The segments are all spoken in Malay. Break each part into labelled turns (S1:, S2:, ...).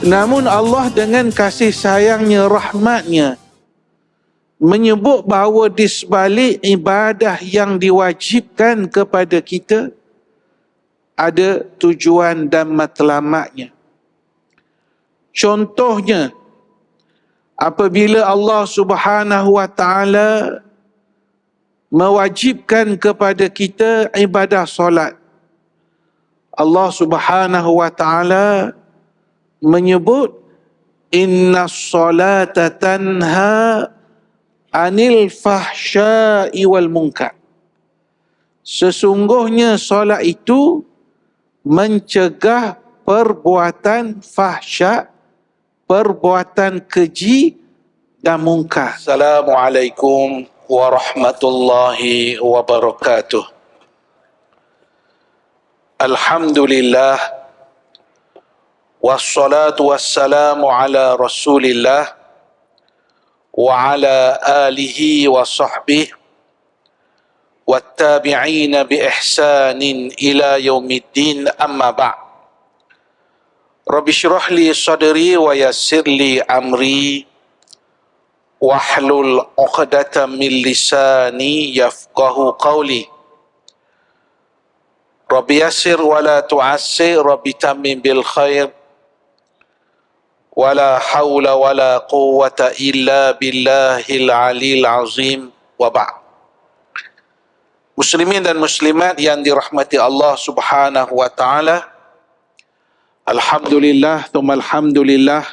S1: Namun Allah dengan kasih sayangnya, rahmatnya, menyebut bahawa di sebalik ibadah yang diwajibkan kepada kita, ada tujuan dan matlamatnya. Contohnya, apabila Allah Subhanahu wa Ta'ala mewajibkan kepada kita ibadah solat, Allah Subhanahu wa Ta'ala menyebut inna solata tanha anil fahsya'i wal munkar. Sesungguhnya solat itu mencegah perbuatan fahsya, perbuatan keji dan munkar. Assalamualaikum warahmatullahi wabarakatuh. Alhamdulillah, wassalatu wassalamu ala rasulillah wa ala alihi wa sahbihi wattabi'ina bi ihsanin ila yaumiddin, amma ba'. Rabbi syrah li sadri wa yassir li amri wahlul 'uqdatam min lisani yafqahu qawli. Rabbi yassir wa la tu'assir, Rabbi tammim bil khair, wa la hawla wa la quwwata illa billahil aliyil azim, wa ba'. Muslimin dan muslimat yang dirahmati Allah Subhanahu wa Ta'ala, alhamdulillah, thumma alhamdulillah,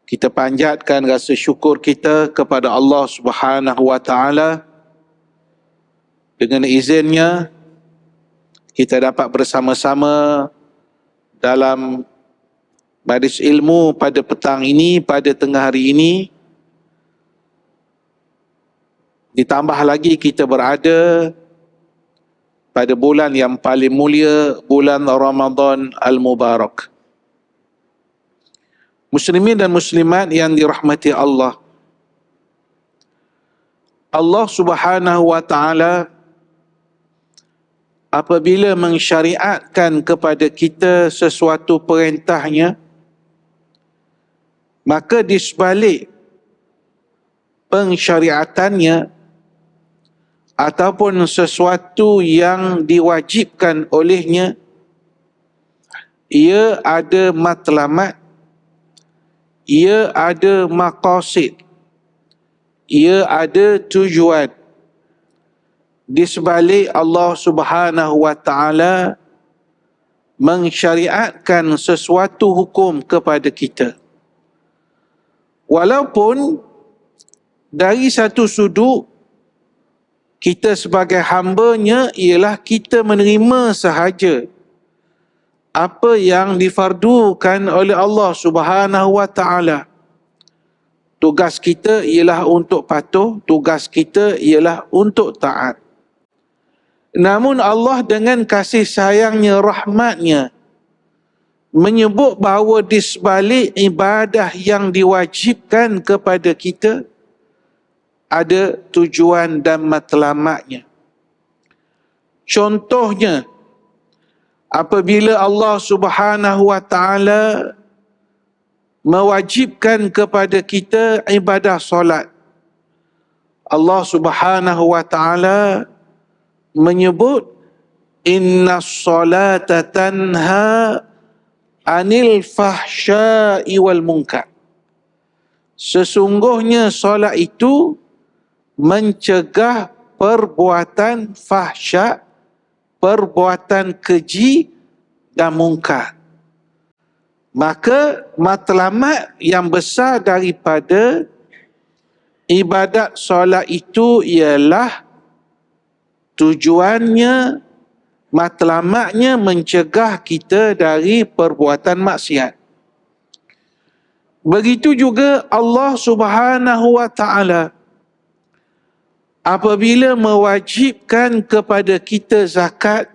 S1: kita panjatkan rasa syukur kita kepada Allah Subhanahu wa Ta'ala. Dengan izinnya, kita dapat bersama-sama dalam majlis ilmu pada petang ini, pada tengah hari ini. Ditambah lagi kita berada pada bulan yang paling mulia, bulan Ramadan Al-Mubarak. Muslimin dan muslimat yang dirahmati Allah, Allah Subhanahu wa Ta'ala apabila mensyariatkan kepada kita sesuatu perintahnya, maka di sebalik pensyariatannya ataupun sesuatu yang diwajibkan olehnya, ia ada matlamat, ia ada maqasid, ia ada tujuan. Di sebalik Allah Subhanahu wa Ta'ala mensyariatkan sesuatu hukum kepada kita, walaupun dari satu sudut kita sebagai hambanya ialah kita menerima sahaja apa yang difardukan oleh Allah Subhanahu wa Ta'ala. Tugas kita ialah untuk patuh, tugas kita ialah untuk taat. Namun Allah dengan kasih sayangnya, rahmatnya, menyebut bahawa di sebalik ibadah yang diwajibkan kepada kita, ada tujuan dan matlamatnya. Contohnya, apabila Allah Subhanahu wa Ta'ala mewajibkan kepada kita ibadah solat, Allah Subhanahu wa Ta'ala menyebut inna solata tanha anil fahsya'i wal munkar. Sesungguhnya solat itu mencegah perbuatan fahsya, perbuatan keji dan mungkar. Maka matlamat yang besar daripada ibadat solat itu ialah tujuannya, matlamatnya mencegah kita dari perbuatan maksiat. Begitu juga Allah Subhanahu wa Ta'ala apabila mewajibkan kepada kita zakat,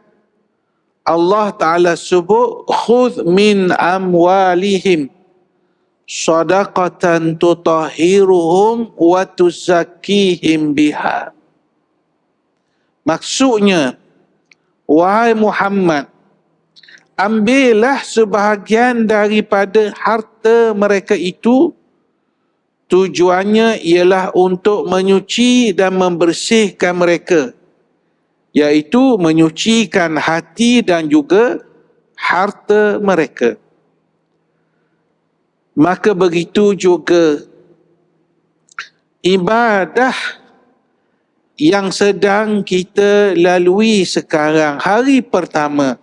S1: Allah Ta'ala sebut khudh min amwalihim sadaqatan tutahhiruhum wa tuzakkihim biha. Maksudnya, wahai Muhammad, ambillah sebahagian daripada harta mereka itu, tujuannya ialah untuk menyuci dan membersihkan mereka, iaitu menyucikan hati dan juga harta mereka. Maka begitu juga ibadah yang sedang kita lalui sekarang, hari pertama,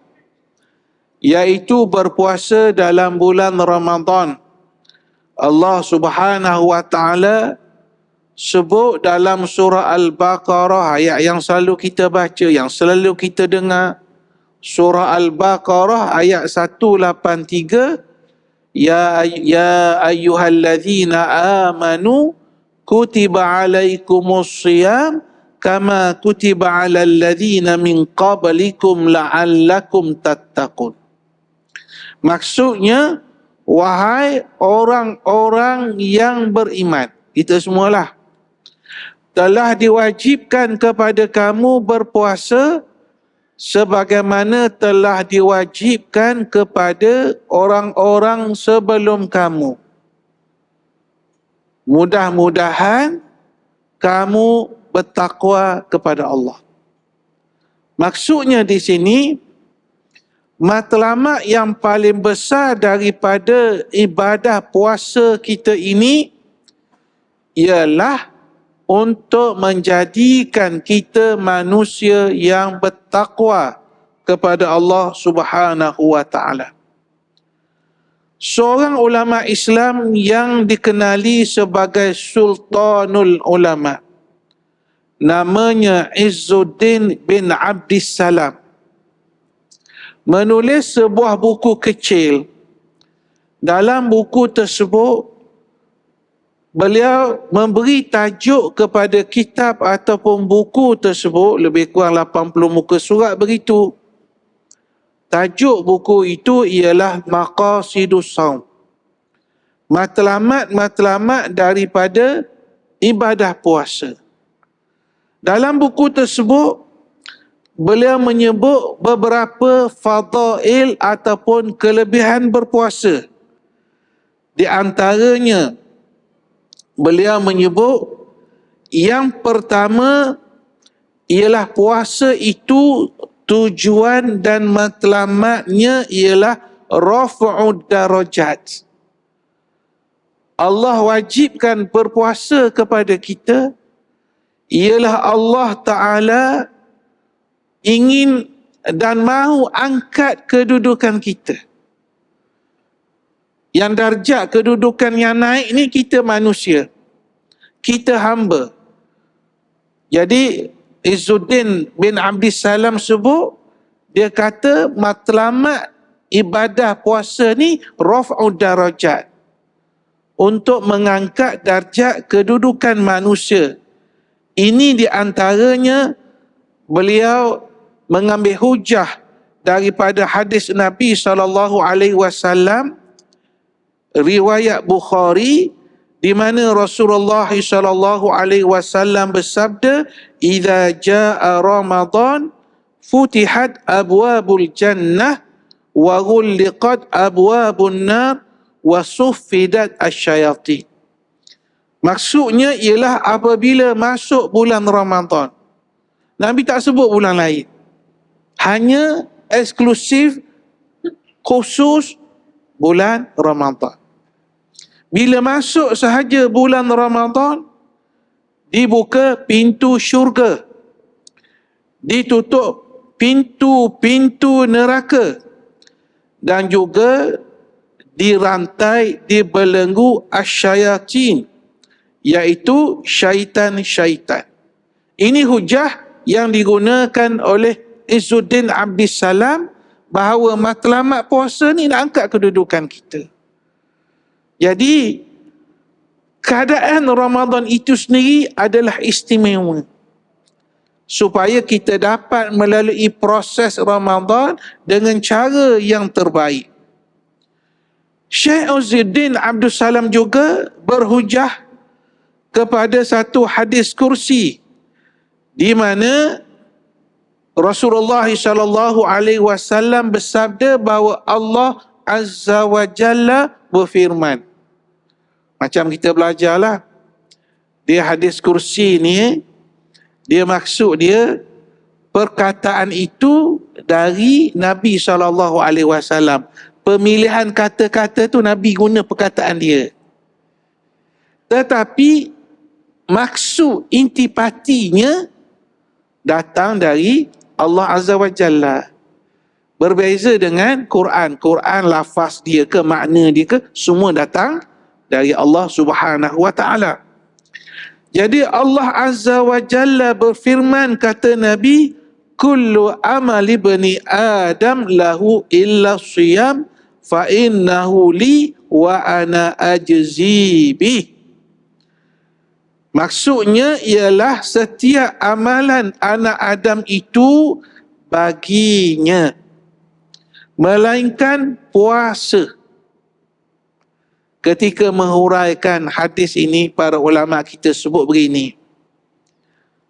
S1: iaitu berpuasa dalam bulan Ramadan. Allah Subhanahu wa taala sebut dalam surah Al-Baqarah, ayat yang selalu kita baca, yang selalu kita dengar. Surah Al-Baqarah ayat 183, ya ayyuhalladzina amanu kutiba alaikumus shiyam kama kutiba alal ladzina min qablikum la'allakum tattaqun. Maksudnya, wahai orang-orang yang beriman, kita semualah, telah diwajibkan kepada kamu berpuasa sebagaimana telah diwajibkan kepada orang-orang sebelum kamu. Mudah-mudahan kamu bertakwa kepada Allah. Maksudnya di sini, matlamat yang paling besar daripada ibadah puasa kita ini ialah untuk menjadikan kita manusia yang bertakwa kepada Allah Subhanahu wa taala. Seorang ulama Islam yang dikenali sebagai Sultanul Ulama, namanya Izzuddin bin Abdissalam, menulis sebuah buku kecil. Dalam buku tersebut, beliau memberi tajuk kepada kitab ataupun buku tersebut, lebih kurang 80 muka surat begitu. Tajuk buku itu ialah Maqasidus Shaum, matlamat-matlamat daripada ibadah puasa. Dalam buku tersebut, beliau menyebut beberapa fadail ataupun kelebihan berpuasa. Di antaranya, beliau menyebut yang pertama ialah puasa itu tujuan dan matlamatnya ialah raf'ud darajat. Allah wajibkan berpuasa kepada kita ialah Allah Ta'ala ingin dan mahu angkat kedudukan kita. Yang darjat kedudukan yang naik ni kita manusia, kita hamba. Jadi Izzuddin bin Abdissalam sebut, dia kata matlamat ibadah puasa ni raf'ud darajat, untuk mengangkat darjat kedudukan manusia. Ini di antaranya beliau mengambil hujah daripada hadis Nabi SAW, riwayat Bukhari, di mana Rasulullah SAW bersabda, "Idza jaa Ramadan futihat abwabul jannah wa ghulliqat abwabun nar wa suffidat asyayatin." Maksudnya ialah apabila masuk bulan Ramadan. Nabi tak sebut bulan lain, hanya eksklusif khusus bulan Ramadan. Bila masuk sahaja bulan Ramadan, dibuka pintu syurga, ditutup pintu-pintu neraka, dan juga dirantai, dibelenggu asyayatin, iaitu syaitan-syaitan. Ini hujah yang digunakan oleh Izzuddin Abdissalam bahawa matlamat puasa ni nak angkat kedudukan kita. Jadi, keadaan Ramadan itu sendiri adalah istimewa, supaya kita dapat melalui proses Ramadan dengan cara yang terbaik. Syekh Izzuddin Abdissalam juga berhujah kepada satu hadis kursi, di mana Rasulullah sallallahu alaihi wasallam bersabda bahawa Allah Azza wa Jalla berfirman. Macam kita belajarlah. Dia hadis kursi ni, dia maksud dia perkataan itu dari Nabi sallallahu alaihi wasallam. Pemilihan kata-kata tu Nabi guna perkataan dia. Tetapi maksud intipatinya datang dari Allah Azza wa Jalla. Berbeza dengan Quran. Quran lafaz dia ke makna dia ke semua datang dari Allah Subhanahu wa taala. Jadi Allah Azza wa Jalla berfirman, kata Nabi, kullu amali bani Adam lahu illa siyam fa innahu li wa ana ajzi bih. Maksudnya ialah setiap amalan anak Adam itu baginya, melainkan puasa. Ketika menghuraikan hadis ini, para ulama kita sebut begini.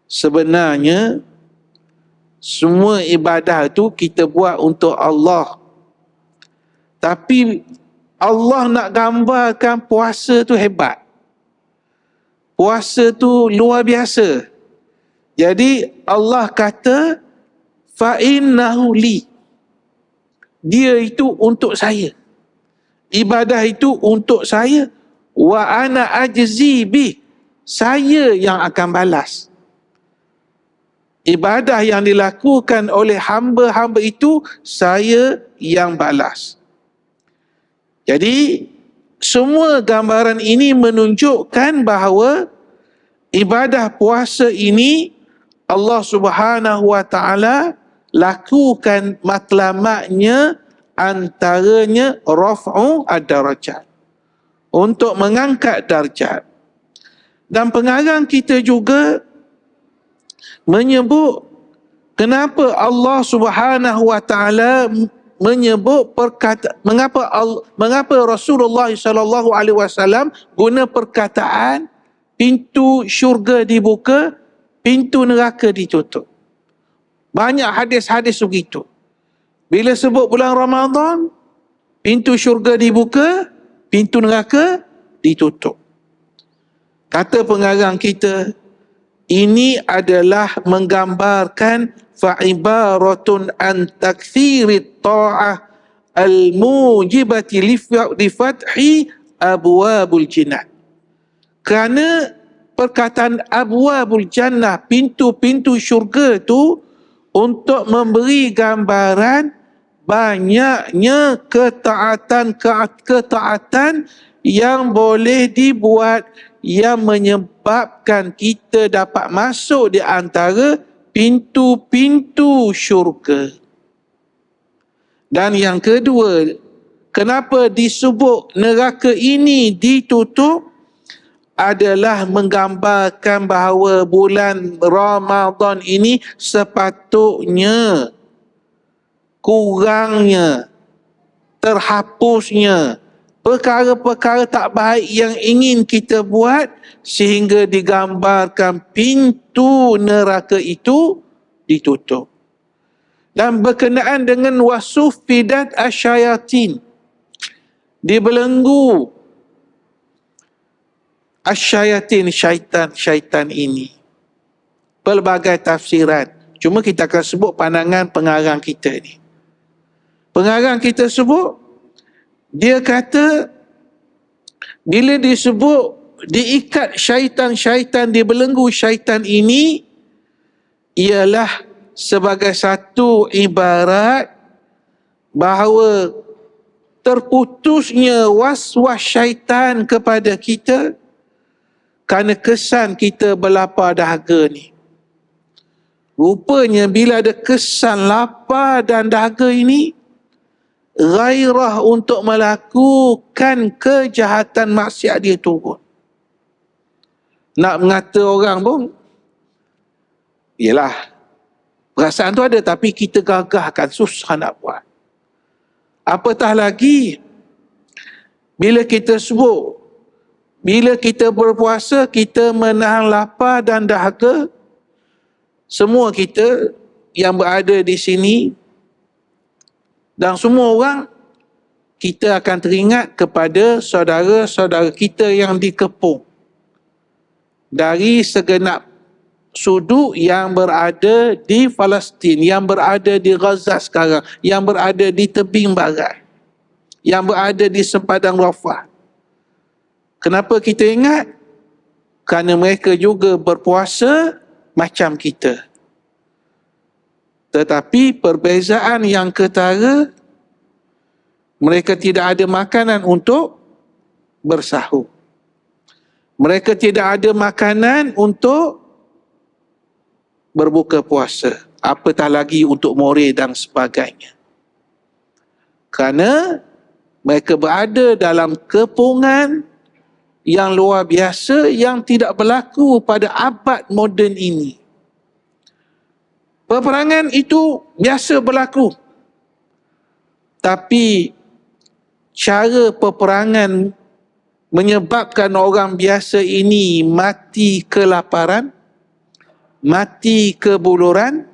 S1: Sebenarnya, semua ibadah itu kita buat untuk Allah. Tapi Allah nak gambarkan puasa tu hebat. Puasa tu luar biasa. Jadi Allah kata, fa innahu li. Dia itu untuk saya. Ibadah itu untuk saya. Wa ana ajzi bih. Saya yang akan balas. Ibadah yang dilakukan oleh hamba-hamba itu, saya yang balas. Jadi, semua gambaran ini menunjukkan bahawa ibadah puasa ini Allah Subhanahu wa taala lakukan matlamatnya, antaranya raf'u ad-darajat, untuk mengangkat darjat. Dan pengarang kita juga menyebut kenapa Allah Subhanahu wa taala menyebut mengapa Rasulullah sallallahu alaihi wasallam guna perkataan pintu syurga dibuka, pintu neraka ditutup. Banyak hadis-hadis begitu. Bila sebut bulan Ramadan, pintu syurga dibuka, pintu neraka ditutup. Kata pengarang kita, ini adalah menggambarkan fa'ibaratun an taktsirit ta'ah al-mujibati li fathi abwabul jinnah. Kerana perkataan abwabul jannah, pintu-pintu syurga tu, untuk memberi gambaran banyaknya ketaatan yang boleh dibuat yang menyebabkan kita dapat masuk di antara pintu-pintu syurga. Dan yang kedua, kenapa disebut neraka ini ditutup, adalah menggambarkan bahawa bulan Ramadan ini sepatutnya kurangnya, terhapusnya perkara-perkara tak baik yang ingin kita buat, sehingga digambarkan pintu neraka itu ditutup. Dan berkenaan dengan wasufidat asyayatin, dibelenggu asyayatin, syaitan ini. Pelbagai tafsiran. Cuma kita akan sebut pandangan pengarang kita ni. Pengarang kita sebut, dia kata, bila disebut diikat syaitan-syaitan, dibelenggu syaitan ini, ialah sebagai satu ibarat bahawa terputusnya was-was syaitan kepada kita kerana kesan kita berlapar dahaga ni. Rupanya bila ada kesan lapar dan dahaga ini, gairah untuk melakukan kejahatan maksiat dia turun. Nak mengata orang pun, yelah, perasaan tu ada, tapi kita gagahkan, susah nak buat. Apatah lagi, bila kita sebut, bila kita berpuasa, kita menahan lapar dan dahaga, semua kita yang berada di sini dan semua orang, kita akan teringat kepada saudara-saudara kita yang dikepung dari segenap sudut yang berada di Palestin, yang berada di Gaza sekarang, yang berada di tebing barat, yang berada di sepadang Rafah. Kenapa kita ingat? Kerana mereka juga berpuasa macam kita. Tetapi perbezaan yang ketara, mereka tidak ada makanan untuk bersahur. Mereka tidak ada makanan untuk berbuka puasa. Apatah lagi untuk more dan sebagainya. Kerana mereka berada dalam kepungan yang luar biasa yang tidak berlaku pada abad moden ini. Peperangan itu biasa berlaku. Tapi cara peperangan menyebabkan orang biasa ini mati kelaparan, mati kebuluran,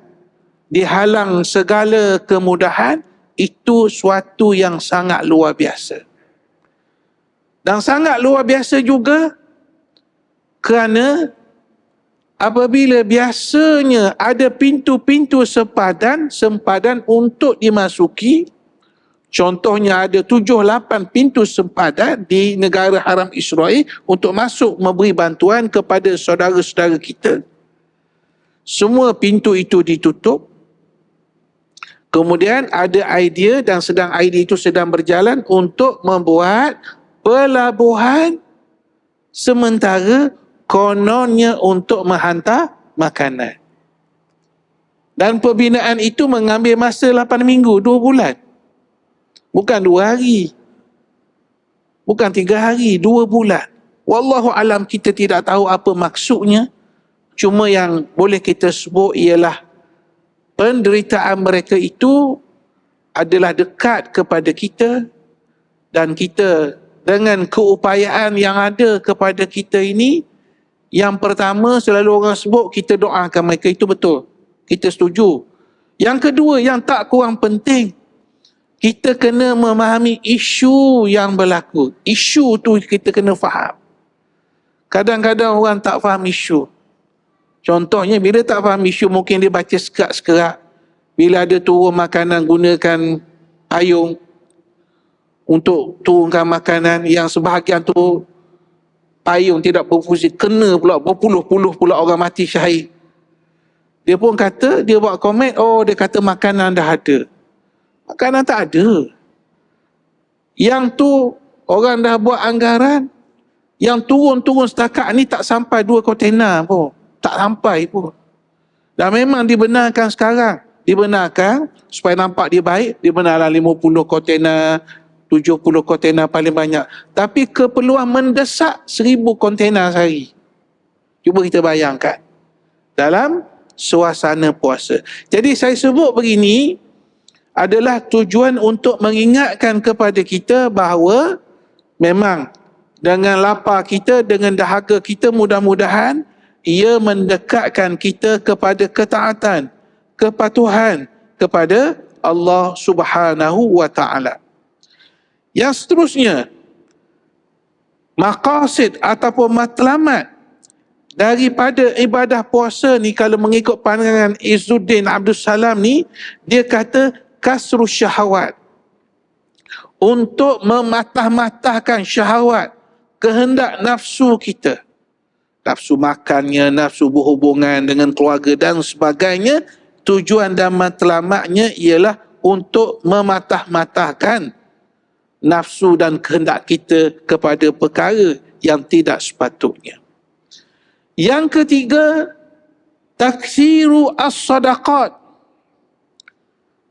S1: dihalang segala kemudahan, itu suatu yang sangat luar biasa. Dan sangat luar biasa juga kerana apabila biasanya ada pintu-pintu sempadan untuk dimasuki, contohnya ada 7-8 pintu sempadan di negara haram Israel untuk masuk memberi bantuan kepada saudara-saudara kita. Semua pintu itu ditutup. Kemudian ada idea dan idea itu sedang berjalan untuk membuat pelabuhan sementara kononnya untuk menghantar makanan. Dan pembinaan itu mengambil masa 8 minggu, 2 bulan. Bukan 2 hari. Bukan 3 hari, 2 bulan. Wallahu alam, kita tidak tahu apa maksudnya. Cuma yang boleh kita sebut ialah penderitaan mereka itu adalah dekat kepada kita, dan kita dengan keupayaan yang ada kepada kita ini, yang pertama selalu orang sebut, kita doakan mereka, itu betul. Kita setuju. Yang kedua, yang tak kurang penting, kita kena memahami isu yang berlaku. Isu tu kita kena faham. Kadang-kadang orang tak faham isu. Contohnya, bila tak faham isu, mungkin dia baca sekerak-sekerak. Bila ada turun makanan, gunakan payung untuk turunkan makanan, yang sebahagian tu payung tidak berfungsi, kena pula berpuluh-puluh pula orang mati syahid. Dia pun kata, dia buat komen, dia kata makanan dah ada. Makanan tak ada. Yang tu orang dah buat anggaran, yang turun-turun setakat ni tak sampai 2 kontena pun. Tak sampai pun. Dan memang dibenarkan sekarang. Dibenarkan supaya nampak dia baik, dibenarkan 50 kontena, 70 kontena paling banyak. Tapi keperluan mendesak 1000 kontena sehari. Cuba kita bayangkan. Dalam suasana puasa. Jadi saya sebut begini adalah tujuan untuk mengingatkan kepada kita bahawa memang dengan lapar kita, dengan dahaga kita, mudah-mudahan ia mendekatkan kita kepada ketaatan, kepatuhan kepada Allah Subhanahu wa Ta'ala. Yang seterusnya, maqasid ataupun matlamat daripada ibadah puasa ni, kalau mengikut pandangan Izzuddin Abdul Salam ni, dia kata kasrus syahwat, untuk mematah-matahkan syahwat, kehendak nafsu kita, nafsu makannya, nafsu berhubungan dengan keluarga dan sebagainya. Tujuan dan matlamatnya ialah untuk mematah-matahkan nafsu dan kehendak kita kepada perkara yang tidak sepatutnya. Yang ketiga, taksiru as-sadaqat,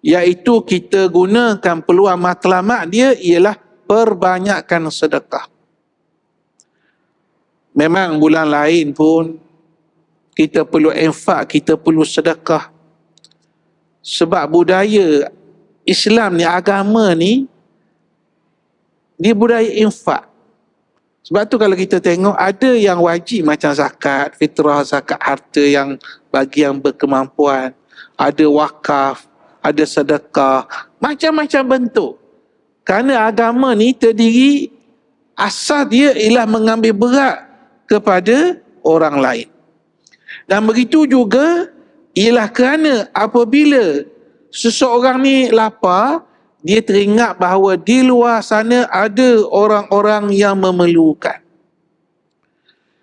S1: iaitu kita gunakan peluang matlamat dia ialah perbanyakkan sedekah. Memang bulan lain pun kita perlu infak, kita perlu sedekah. Sebab budaya Islam ni, agama ni, dia budaya infak. Sebab tu kalau kita tengok, ada yang wajib macam zakat, fitrah, zakat harta yang bagi yang berkemampuan. ada wakaf, ada sedekah, macam-macam bentuk. Kerana agama ni terdiri, asal dia ialah mengambil berat kepada orang lain. Dan begitu juga ialah kerana apabila seseorang ni lapar, dia teringat bahawa di luar sana ada orang-orang yang memerlukan.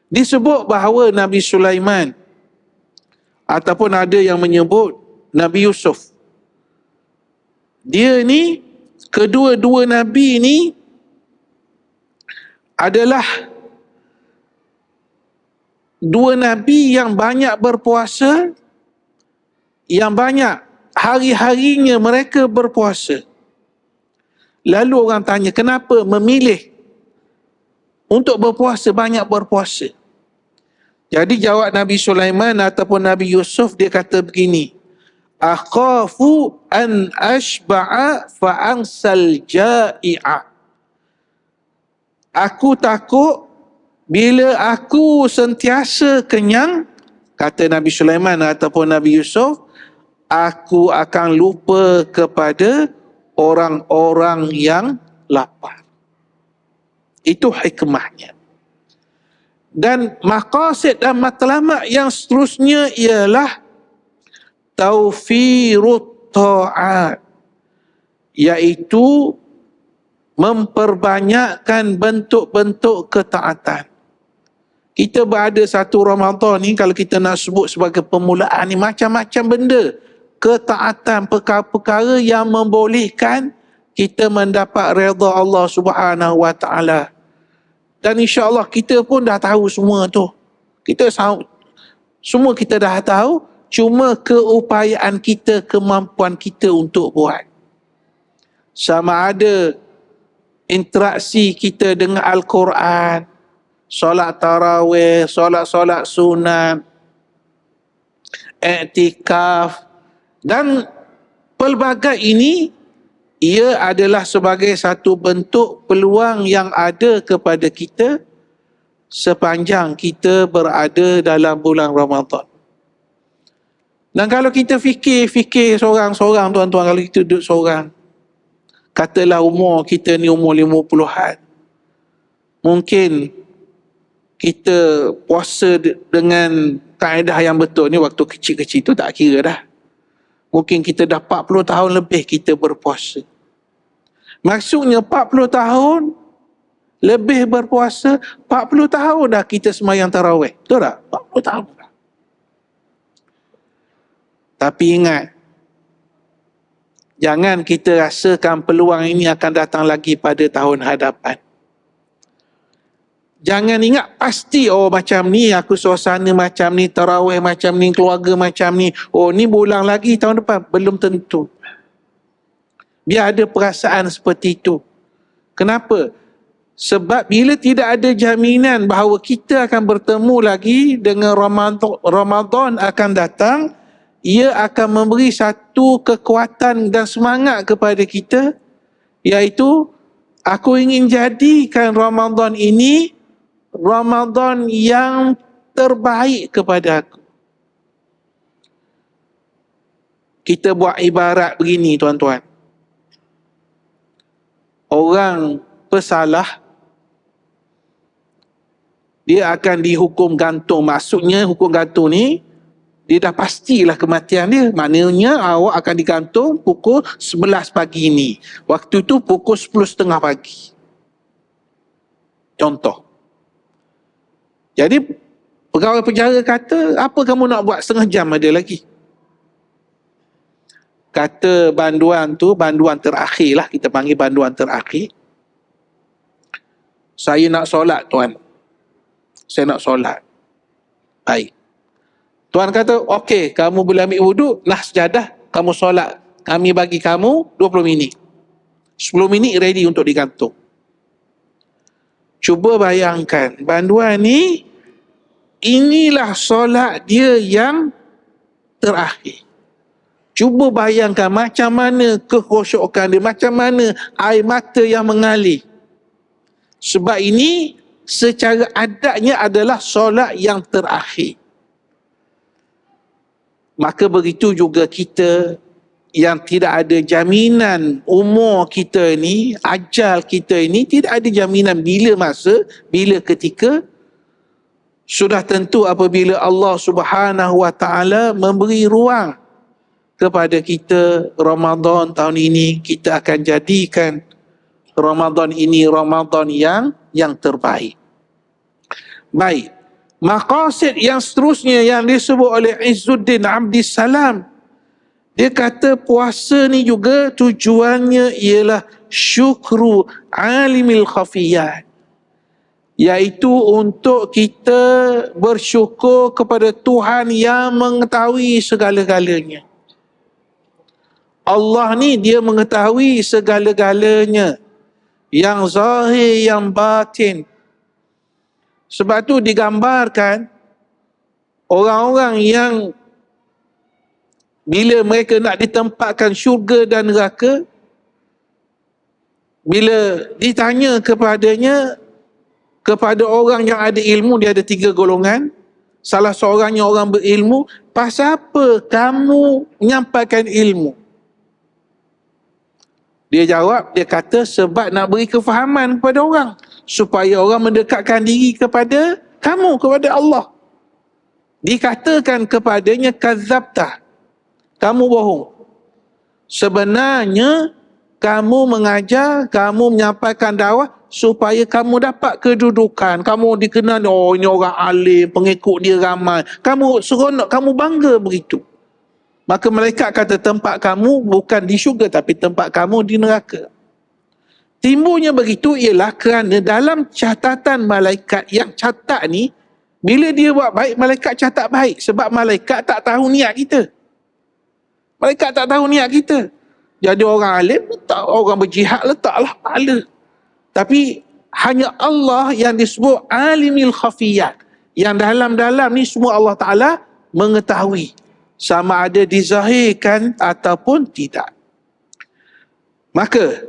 S1: Disebut bahawa Nabi Sulaiman, ataupun ada yang menyebut Nabi Yusuf, dia ni, kedua-dua Nabi ni adalah dua Nabi yang banyak berpuasa, yang banyak hari-harinya mereka berpuasa. Lalu orang tanya, kenapa memilih untuk berpuasa, banyak berpuasa? Jadi jawab Nabi Sulaiman ataupun Nabi Yusuf, dia kata begini, akhafu an ashba'a fa'angsal ja'i'a. Aku takut bila aku sentiasa kenyang, kata Nabi Sulaiman ataupun Nabi Yusuf, aku akan lupa kepada orang-orang yang lapar. Itu hikmahnya. Dan maqasid dan matlamat yang seterusnya ialah tawfirut ta'at, iaitu memperbanyakkan bentuk-bentuk ketaatan. Kita berada satu Ramadan ni, kalau kita nak sebut sebagai permulaan ni, macam-macam benda ketaatan, perkara-perkara yang membolehkan kita mendapat redha Allah Subhanahu wa taala. Dan insya-Allah kita pun dah tahu semua tu. Semua kita dah tahu, cuma keupayaan kita, kemampuan kita untuk buat. Sama ada interaksi kita dengan Al-Quran, solat tarawih, solat-solat sunat, iktikaf, dan pelbagai ini, ia adalah sebagai satu bentuk peluang yang ada kepada kita sepanjang kita berada dalam bulan Ramadan. Dan kalau kita fikir seorang-seorang, tuan-tuan, kalau kita duduk seorang, katalah umur kita ni umur 50-an, mungkin kita puasa dengan kaedah yang betul ni waktu kecil-kecil tu tak kira dah. Mungkin kita dah 40 tahun lebih kita berpuasa. Maksudnya 40 tahun lebih berpuasa, 40 tahun dah kita sembahyang tarawih. Betul tak? 40 tahun dah. Tapi ingat, jangan kita rasakan peluang ini akan datang lagi pada tahun hadapan. Jangan ingat pasti, oh macam ni, aku suasana macam ni, tarawih macam ni, keluarga macam ni, oh ni berulang lagi tahun depan. Belum tentu. Biar ada perasaan seperti itu. Kenapa? Sebab bila tidak ada jaminan bahawa kita akan bertemu lagi dengan Ramadan akan datang, ia akan memberi satu kekuatan dan semangat kepada kita, iaitu aku ingin jadikan Ramadan ini Ramadan yang terbaik kepada aku. Kita buat ibarat begini, tuan-tuan. Orang pesalah, dia akan dihukum gantung. Maksudnya hukum gantung ni, dia dah pastilah kematian dia. Maknanya awak akan digantung pukul 11 pagi ni. Waktu tu pukul 10.30 pagi. Contoh. Jadi pegawai penjara kata, apa kamu nak buat, setengah jam ada lagi. Kata banduan tu, banduan terakhir lah, kita panggil banduan terakhir. Saya nak solat, tuan. Saya nak solat. Baik. Tuan kata, okey, kamu boleh ambil wuduk, nah sejadah, kamu solat. Kami bagi kamu 20 minit. 10 minit ready untuk digantung. Cuba bayangkan, banduan ni, inilah solat dia yang terakhir. Cuba bayangkan macam mana kekhusyukan dia, macam mana air mata yang mengalir. Sebab ini secara adatnya adalah solat yang terakhir. Maka begitu juga kita yang tidak ada jaminan umur kita ni, ajal kita ini, tidak ada jaminan bila masa, bila ketika. Sudah tentu apabila Allah Subhanahu Wa Taala memberi ruang kepada kita, Ramadan tahun ini kita akan jadikan Ramadan ini Ramadan yang terbaik. Baik. Maqasid yang seterusnya yang disebut oleh Izzuddin Abdissalam, dia kata puasa ni juga tujuannya ialah syukru alimil khafiyat, iaitu untuk kita bersyukur kepada Tuhan yang mengetahui segala-galanya. Allah ni dia mengetahui segala-galanya, yang zahir, yang batin. Sebab tu digambarkan orang-orang yang bila mereka nak ditempatkan syurga dan neraka, bila ditanya kepadanya, kepada orang yang ada ilmu, dia ada 3 golongan. Salah seorangnya orang berilmu, pasal apa kamu menyampaikan ilmu? Dia jawab, dia kata sebab nak beri kefahaman kepada orang, supaya orang mendekatkan diri kepada kamu, kepada Allah. Dikatakan kepadanya, kadzabta, kamu bohong. Sebenarnya kamu mengajar, kamu menyampaikan dakwah supaya kamu dapat kedudukan, kamu dikenal, oh ini orang alim, pengikut dia ramai, kamu seronok, kamu bangga begitu. Maka malaikat kata tempat kamu bukan di syurga, tapi tempat kamu di neraka. Timbulnya begitu ialah kerana dalam catatan malaikat yang catat ni, bila dia buat baik, malaikat catat baik. Sebab malaikat tak tahu niat kita. Malaikat tak tahu niat kita. Jadi orang alim letak, orang berjihad letaklah pahala. Tapi hanya Allah yang disebut alimil khafiyat, yang dalam-dalam ni semua Allah Ta'ala mengetahui, sama ada dizahirkan ataupun tidak. Maka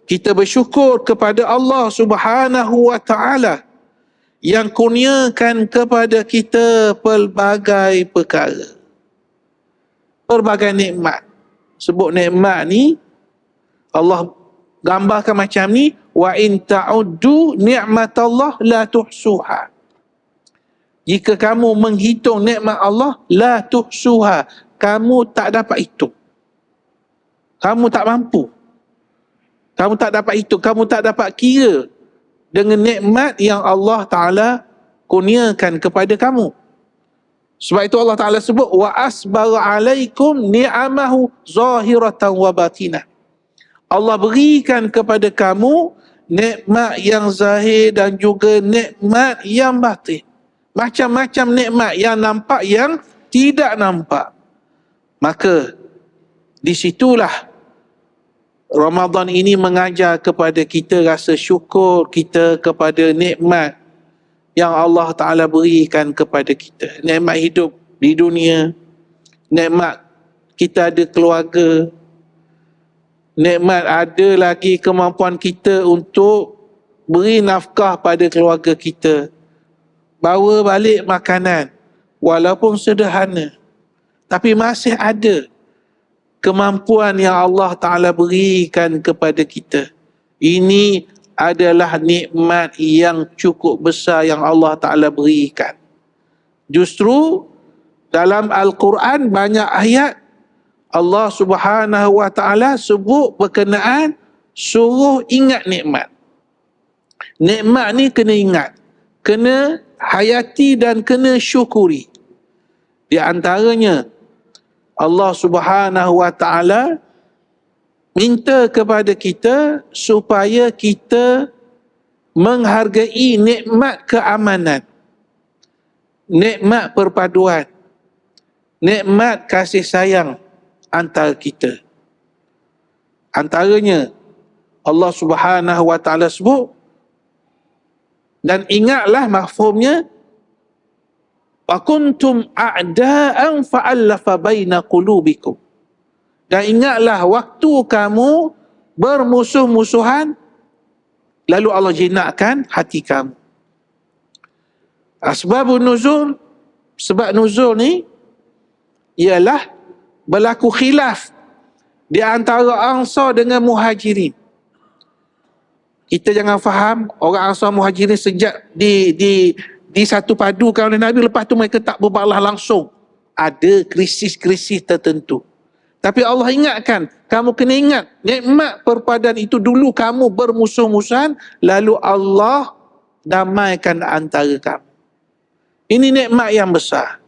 S1: kita bersyukur kepada Allah Subhanahu Wa Ta'ala yang kurniakan kepada kita pelbagai perkara, pelbagai nikmat. Sebut nikmat ni Allah gambarkan macam ni, wa in ta'uddu ni'matallah la tuhsuha. Jika kamu menghitung nikmat Allah, la tuhsuha, kamu tak dapat hitung. Kamu tak mampu. Kamu tak dapat hitung, kamu tak dapat kira dengan nikmat yang Allah Ta'ala kurniakan kepada kamu. Sebab itu Allah Ta'ala sebut, wa asbara alaikum ni'amahu zahiratan wa batinah. Allah berikan kepada kamu nikmat yang zahir dan juga nikmat yang batin. Macam-macam nikmat yang nampak, yang tidak nampak. Maka disitulah Ramadan ini mengajar kepada kita rasa syukur kita kepada nikmat yang Allah Ta'ala berikan kepada kita. Nikmat hidup di dunia, nikmat kita ada keluarga, nikmat ada lagi kemampuan kita untuk beri nafkah pada keluarga kita, bawa balik makanan walaupun sederhana, tapi masih ada kemampuan yang Allah Ta'ala berikan kepada kita. Ini adalah nikmat yang cukup besar yang Allah Ta'ala berikan. Justru dalam Al-Quran banyak ayat Allah Subhanahu Wa Ta'ala sebut berkenaan suruh ingat nikmat. Nikmat ni kena ingat, kena hayati dan kena syukuri. Di antaranya Allah Subhanahu Wa Ta'ala minta kepada kita supaya kita menghargai nikmat keamanan, nikmat perpaduan, nikmat kasih sayang antara kita. Antaranya Allah Subhanahu Wa Ta'ala sebut, dan ingatlah mafhumnya, wa kuntum a'da'an fa'allafa baina qulubikum. Dan ingatlah waktu kamu bermusuh-musuhan, lalu Allah jinakkan hati kamu. Asbabun nuzul, sebab nuzul ni ialah berlaku khilaf di antara Ansar dengan Muhajirin. Kita jangan faham orang Ansar Muhajirin sejak di satu padukan oleh Nabi, lepas tu mereka tak berbalah langsung. Ada krisis-krisis tertentu. Tapi Allah ingatkan, kamu kena ingat nikmat perpaduan itu dulu kamu bermusuh-musuhan, lalu Allah damaikan antara kamu. Ini nikmat yang besar.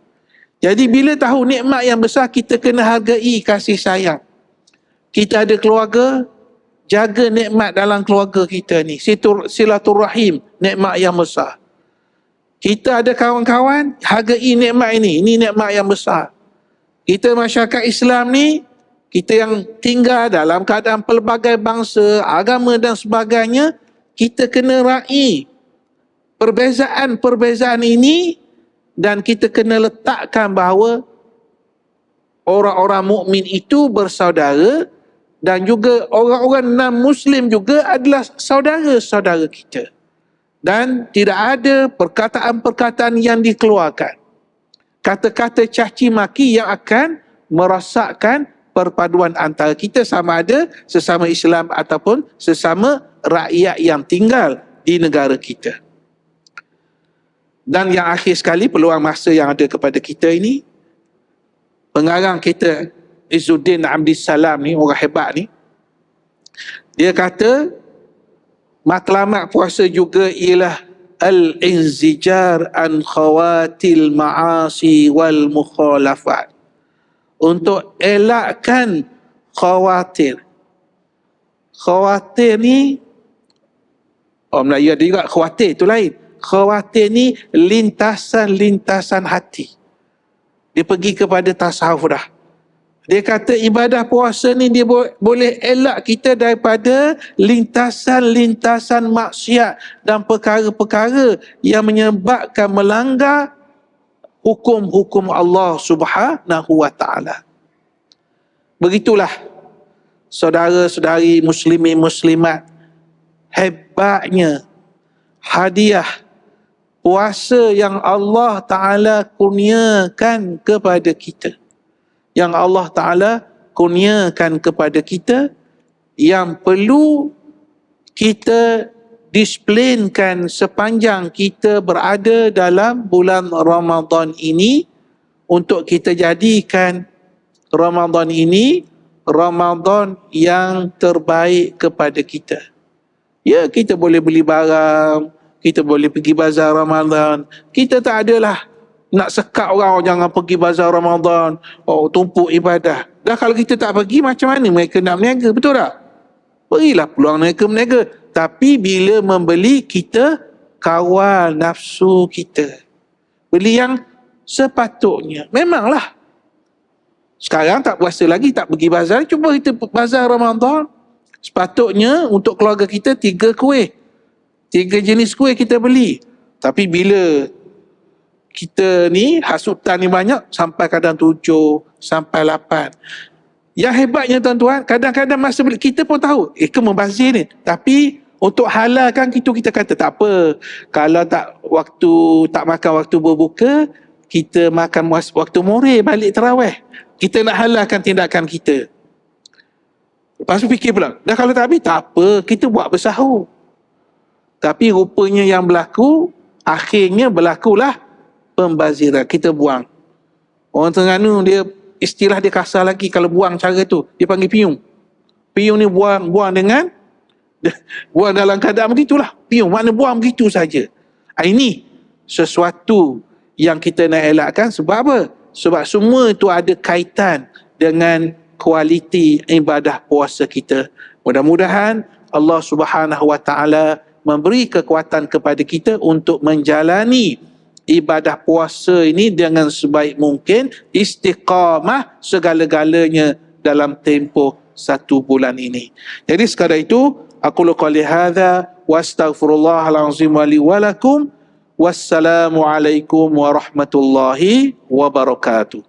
S1: Jadi bila tahu nikmat yang besar, kita kena hargai kasih sayang. Kita ada keluarga, jaga nikmat dalam keluarga kita ni. Silaturahim, nikmat yang besar. Kita ada kawan-kawan, hargai nikmat ini. Ini nikmat yang besar. Kita masyarakat Islam ni, kita yang tinggal dalam keadaan pelbagai bangsa, agama dan sebagainya, kita kena raih perbezaan-perbezaan ini dan kita kena letakkan bahawa orang-orang mukmin itu bersaudara dan juga orang-orang non-Muslim juga adalah saudara-saudara kita. Dan tidak ada perkataan-perkataan yang dikeluarkan, kata-kata caci maki yang akan merosakkan perpaduan antara kita, sama ada sesama Islam ataupun sesama rakyat yang tinggal di negara kita. Dan yang akhir sekali, peluang masa yang ada kepada kita ini, pengarang kita Izzuddin Abdis Salam ni, orang hebat ni, dia kata matlamat puasa juga ialah al-inzijar an khawatil ma'asi wal mukhalafat. Untuk elakkan khawatir. Khawatir ni, orang Melayu ada juga khawatir, itu lain. Khawatir ni lintasan-lintasan hati. Dia pergi kepada tasawuf dah. Dia kata ibadah puasa ni dia boleh elak kita daripada lintasan-lintasan maksiat dan perkara-perkara yang menyebabkan melanggar hukum-hukum Allah Subhanahu wa ta'ala. Begitulah saudara-saudari muslimin muslimat, hebatnya hadiah puasa yang Allah Ta'ala kurniakan kepada kita. Yang Allah Ta'ala kurniakan kepada kita, yang perlu kita disiplinkan sepanjang kita berada dalam bulan Ramadan ini, untuk kita jadikan Ramadan ini Ramadan yang terbaik kepada kita. Ya, kita boleh beli barang, kita boleh pergi bazar Ramadan, kita tak adalah nak sekat orang jangan pergi bazar Ramadan, tumpuk ibadah. Dah kalau kita tak pergi, macam mana mereka nak berniaga, betul tak? Berilah peluang mereka berniaga. Tapi bila membeli, kita kawal nafsu kita. Beli yang sepatutnya. Memanglah sekarang tak puasa lagi, tak pergi bazar, cuba kita bazar Ramadan. Sepatutnya untuk keluarga kita 3 kuih, 3 jenis kuih kita beli. Tapi bila kita ni hasutan ni banyak, sampai kadang 7 sampai 8. Yang hebatnya tuan-tuan, kadang-kadang masa beli kita pun tahu ke membazir ni, tapi untuk halalkan kita kata tak apa, kalau tak makan waktu berbuka, kita makan waktu murid balik tarawih. Kita nak halalkan tindakan kita. Lepas tu fikir pula, dah kalau tak habis tak apa, kita buat bersahur. Tapi rupanya yang berlaku, akhirnya berlakulah pembaziran, kita buang. Orang Terengganu dia istilah dia kasar lagi kalau buang cara tu, dia panggil piung. Piung ni buang dengan buang dalam keadaan begitulah. Piung makna buang begitu saja. Ini sesuatu yang kita nak elakkan. Sebab apa? Sebab semua itu ada kaitan dengan kualiti ibadah puasa kita. Mudah-mudahan Allah Subhanahu wa ta'ala memberi kekuatan kepada kita untuk menjalani ibadah puasa ini dengan sebaik mungkin, istiqamah segala-galanya dalam tempoh 1 bulan ini. Jadi sekadar itu, aku qouli hadza wa astaghfirullahalazim wa li wa lakum. Wassalamualaikum warahmatullahi wabarakatuh.